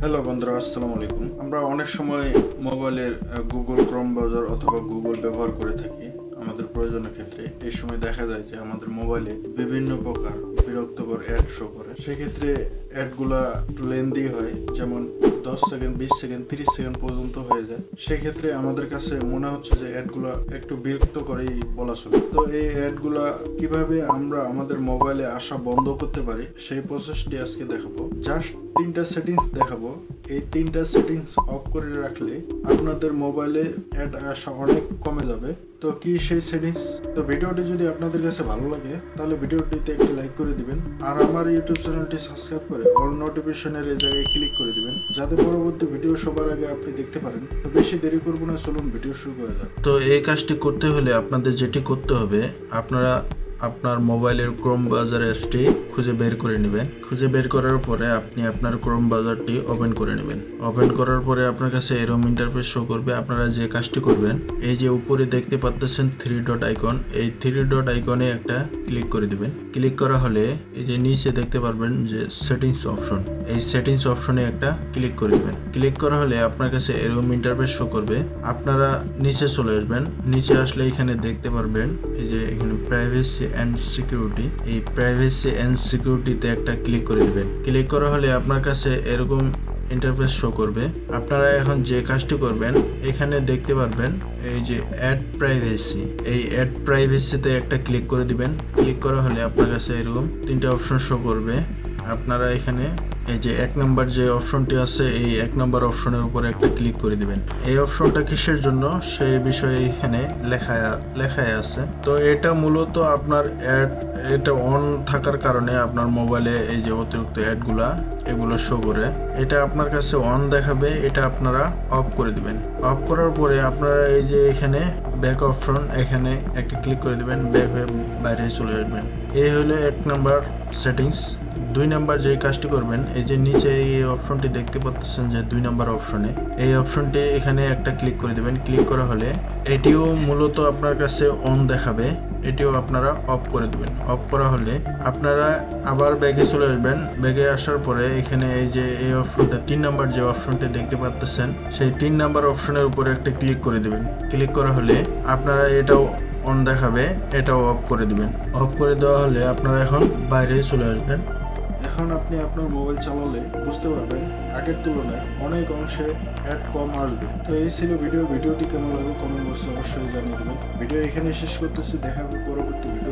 Hello বন্ধুরা, আসসালামু আলাইকুম। আমরা অনেক সময় মোবাইলের গুগল ক্রোম ব্রাউজার অথবা গুগল ব্যবহার করে থাকি আমাদের প্রয়োজনের ক্ষেত্রে। এই সময় দেখা যায় যে আমাদের মোবাইলে বিভিন্ন প্রকার বিরক্তকর অ্যাড শো করে। সেক্ষেত্রে অ্যাডগুলা একটু লেন্দি হয়, যেমন 10 সেকেন্ড, 20 সেকেন্ড, 30 সেকেন্ড পর্যন্ত হয়ে যায়। সেক্ষেত্রে আমাদের কাছে মনে হচ্ছে যে অ্যাডগুলা একটু বিরক্ত করেই বলা চলে। তো এই অ্যাডগুলা কিভাবে আমরা আমাদের মোবাইলে আসা বন্ধ করতে পারি সেই প্রসেসটি আজকে দেখাবো। জাস্ট 3টা সেটিংস দেখাবো। এই 3টা সেটিংস অফ করে রাখলে আপনাদের মোবাইলে অ্যাড আসা অনেক কমে যাবে। তো কি সেই সেটিংস? তো ভিডিওটি যদি আপনাদের কাছে ভালো লাগে তাহলে ভিডিওটিতে একটি লাইক করে দিবেন, আর আমার ইউটিউব চ্যানেলটি সাবস্ক্রাইব করে অল নোটিফিকেশনের এই জায়গায় ক্লিক করে দিবেন, যাতে পরবর্তী ভিডিও সবার আগে আপনি দেখতে পারেন। তো বেশি দেরি করবো না, চলুন ভিডিও শুরু করা যাক। তো এই কাজটি করতে হলে আপনাদের যেটি করতে হবে, আপনারা আপনার মোবাইলের ক্রোম ব্রাউজার অ্যাপসটি খুঁজে বের করে নেবেন। খুঁজে বের করার পরে আপনি আপনার ক্রোম ব্রাউজারটি ওপেন করে নেবেন। ওপেন করার পরে আপনার কাছে এরকম ইন্টারফেস শো করবে। আপনারা যে কাজটি করবেন, এই যে উপরে দেখতে পাচ্ছেন 3 ডট আইকন, এই 3 ডট আইকনে একটা ক্লিক করে দিবেন। ক্লিক করা হলে এই যে নিচে দেখতে পারবেন যে সেটিংস অপশন, এই সেটিংস অপশনে একটা ক্লিক করে দিবেন। ক্লিক করা হলে আপনার কাছে এরকম ইন্টারফেস শো করবে। আপনারা নিচে চলে আসবেন। নিচে আসলে এখানে দেখতে পারবেন এই যে এখানে প্রাইভেসি এন্ড সিকিউরিটি, এই প্রাইভেসি এন্ড সিকিউরিটিতে একটা ক্লিক করে দিবেন। ক্লিক করা হলে আপনার কাছে এরকম ইন্টারফেস শো করবে। আপনারা এখন যে কাজটি করবেন, এখানে দেখতে পারবেন এই যে অ্যাড প্রাইভেসি, এই অ্যাড প্রাইভেসিতে একটা ক্লিক করে দিবেন। ক্লিক করা হলে আপনার কাছে এরকম 3টা অপশন শো করবে। আপনারা এখানে এই যে 1 নম্বর যে অপশনটি আছে, এই 1 নম্বর অপশনের উপরে একটা ক্লিক করে দিবেন। এই অপশনটা কিসের জন্য সেই বিষয়ে এখানে লেখায় আছে। তো এটা মূলত আপনার এটা অন থাকার কারণে আপনার মোবাইলে এই যে অতিরিক্ত অ্যাডগুলা এগুলো শো করে। এটা আপনার কাছে অন দেখাবে, এটা আপনারা অফ করে দিবেন। অফ করার পরে আপনারা এই যে এখানে ব্যাক অপশন, এখানে একটা ক্লিক করে দিবেন। ব্যাক হয়ে বাইরে চলে আসবেন। এই হলো 1 নম্বর সেটিংস। 2 নাম্বার যে কাজটি করবেন, এই যে নিচে এই অপশনটি দেখতে পাচ্ছেন যে 2 নাম্বার অপশনে, এই অপশনটি এখানে একটা ক্লিক করে দিবেন। ক্লিক করা হলে এটিও মূলত আপনার কাছে অন দেখাবে, এটিও আপনারা অফ করে দিবেন। অফ করা হলে আপনারা আবার ব্যাগে চলে আসবেন। ব্যাগে আসার পরে এখানে এই যে এই অপশনটা 3 নাম্বার যে অপশনটি দেখতে পাচ্ছেন, সেই 3 নাম্বার অপশনের উপরে একটা ক্লিক করে দিবেন। ক্লিক করা হলে আপনারা এটাও অন দেখাবে, এটাও অফ করে দিবেন। অফ করে দেওয়া হলে আপনারা এখন বাইরে চলে আসবেন। এখন আপনি আপনার মোবাইল চালালে বুঝতে পারবেন আগের তুলনায় অনেক অংশে অ্যাড কম আসবে। তো এই ছিল ভিডিওটি কেমন লাগলো কমেন্ট বক্সে অবশ্যই জানিয়ে দেবেন। ভিডিও এখানে শেষ করতেছি, দেখা হবে পরবর্তী ভিডিও।